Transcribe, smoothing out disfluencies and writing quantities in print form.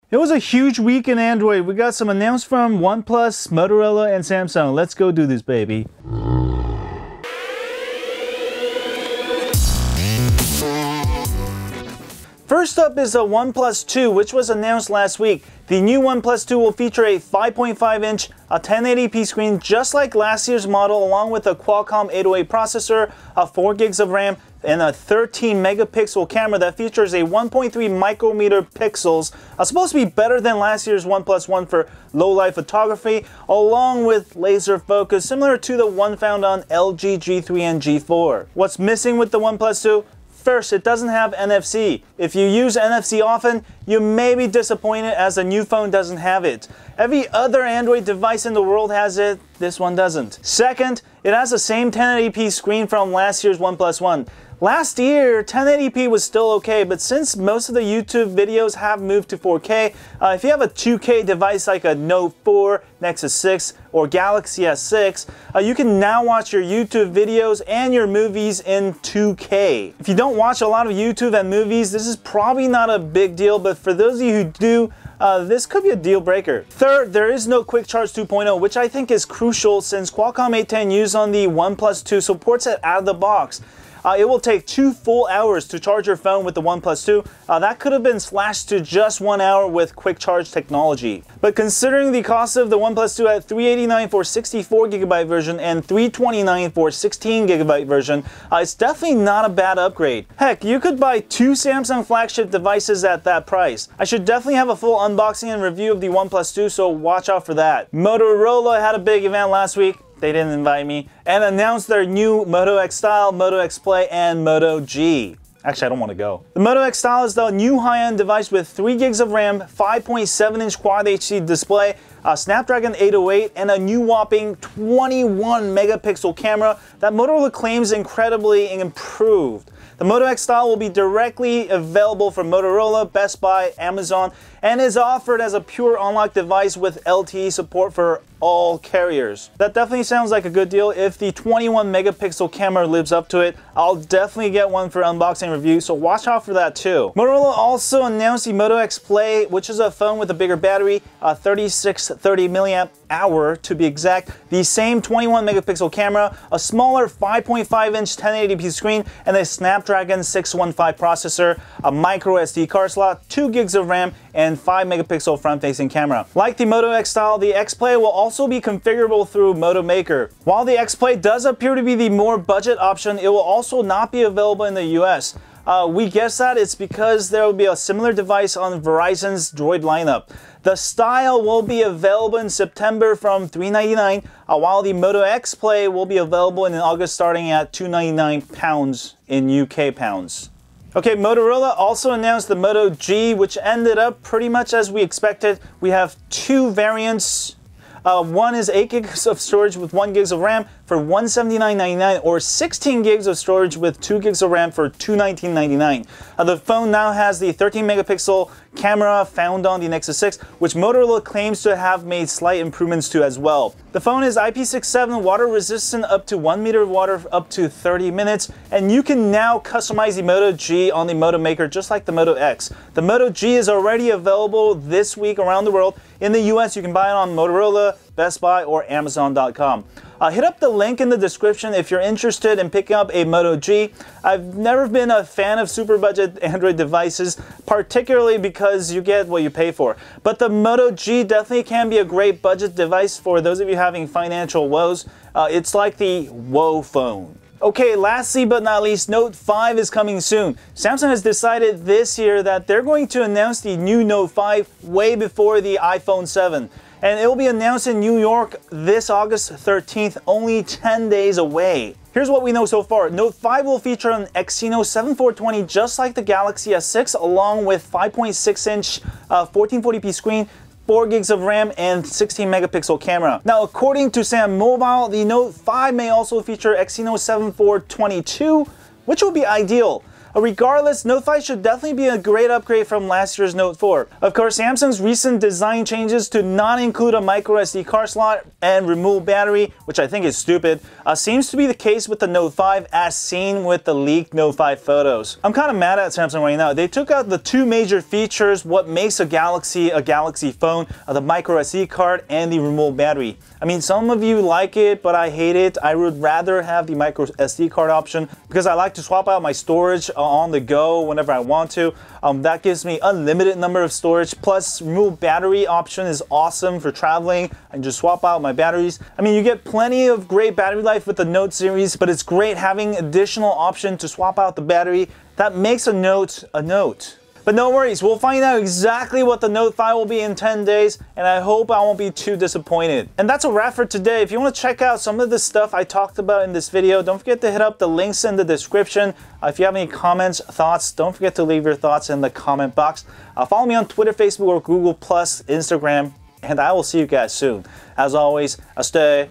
It was a huge week in Android. We got some announcements from OnePlus, Motorola, and Samsung. Let's go do this, baby. First up is the OnePlus 2, which was announced last week. The new OnePlus 2 will feature a 5.5-inch 1080p screen just like last year's model, along with a Qualcomm 808 processor, 4 gigs of RAM, and a 13 megapixel camera that features a 1.3 micrometer pixels. Supposed to be better than last year's OnePlus 1 for low-light photography, along with laser focus, similar to the one found on LG G3 and G4. What's missing with the OnePlus 2? First, it doesn't have NFC. If you use NFC often, you may be disappointed as the new phone doesn't have it. Every other Android device in the world has it, this one doesn't. Second, it has the same 1080p screen from last year's OnePlus 1. Last year, 1080p was still okay, but since most of the YouTube videos have moved to 4K, if you have a 2K device like a Note 4, Nexus 6, or Galaxy S6, you can now watch your YouTube videos and your movies in 2K. If you don't watch a lot of YouTube and movies, this is probably not a big deal, but for those of you who do, this could be a deal breaker. Third, there is no Quick Charge 2.0, which I think is crucial since Qualcomm 810 used on the OnePlus 2 supports it out of the box. It will take 2 full hours to charge your phone with the OnePlus 2. That could have been slashed to just 1 hour with quick charge technology. But considering the cost of the OnePlus 2 at $389 for 64GB version and $329 for 16GB version, it's definitely not a bad upgrade. Heck, you could buy 2 Samsung flagship devices at that price. I should definitely have a full unboxing and review of the OnePlus 2, so watch out for that. Motorola had a big event last week. They didn't invite me, and announced their new Moto X Style, Moto X Play, and Moto G. Actually, I don't want to go. The Moto X Style is the new high-end device with 3 gigs of RAM, 5.7-inch Quad HD display, Snapdragon 808, and a new whopping 21 megapixel camera that Motorola claims incredibly improved. The Moto X Style will be directly available from Motorola, Best Buy, Amazon, and is offered as a pure unlock device with LTE support for all carriers. That definitely sounds like a good deal. If the 21 megapixel camera lives up to it, I'll definitely get one for unboxing review, so watch out for that too. Motorola also announced the Moto X Play, which is a phone with a bigger battery, 3630 milliamp hour to be exact, the same 21 megapixel camera, a smaller 5.5-inch 1080p screen, and a Snapdragon 615 processor, a micro SD card slot, 2 gigs of RAM, and 5 megapixel front-facing camera. Like the Moto X Style, the X Play will also be configurable through Moto Maker. While the X Play does appear to be the more budget option, it will also not be available in the US. We guess that it's because there will be a similar device on Verizon's Droid lineup. The Style will be available in September from $399, while the Moto X Play will be available in August starting at £299 in UK pounds. Okay, Motorola also announced the Moto G, which ended up pretty much as we expected. We have 2 variants. One is 8 gigs of storage with 1 gigs of RAM for $179.99, or 16 gigs of storage with 2 gigs of RAM for $219.99. The phone now has the 13 megapixel camera found on the Nexus 6, which Motorola claims to have made slight improvements to as well. The phone is IP67 water resistant up to 1 meter of water up to 30 minutes, and you can now customize the Moto G on the Moto Maker just like the Moto X. The Moto G is already available this week around the world. In the US, you can buy it on Motorola, Best Buy, or Amazon.com. Hit up the link in the description if you're interested in picking up a Moto G. I've never been a fan of super budget Android devices, particularly because you get what you pay for. But the Moto G definitely can be a great budget device for those of you having financial woes. It's like the woe phone. Okay, lastly but not least, Note 5 is coming soon. Samsung has decided this year that they're going to announce the new Note 5 way before the iPhone 7. And it will be announced in New York this August 13th, only 10 days away. Here's what we know so far. Note 5 will feature an Exynos 7420 just like the Galaxy S6, along with 5.6-inch 1440p screen, 4 gigs of RAM, and 16 megapixel camera. Now, according to Sam Mobile, the Note 5 may also feature Exynos 7422, which will be ideal. Regardless, Note 5 should definitely be a great upgrade from last year's Note 4. Of course, Samsung's recent design changes to not include a micro SD card slot and removable battery, which I think is stupid, seems to be the case with the Note 5 as seen with the leaked Note 5 photos. I'm kind of mad at Samsung right now. They took out the two major features, what makes a Galaxy phone, the micro SD card and the removable battery. I mean, some of you like it, but I hate it. I would rather have the micro SD card option because I like to swap out my storage on the go whenever I want to. That gives me unlimited number of storage, plus removable battery option is awesome for traveling. I can just swap out my batteries. I mean, you get plenty of great battery life with the Note series, but it's great having additional option to swap out the battery. That makes a Note a Note. But no worries, we'll find out exactly what the Note 5 will be in 10 days, and I hope I won't be too disappointed. And that's a wrap for today. If you want to check out some of the stuff I talked about in this video, don't forget to hit up the links in the description. If you have any comments, thoughts, don't forget to leave your thoughts in the comment box. Follow me on Twitter, Facebook, or Google+, Instagram, and I will see you guys soon. As always, stay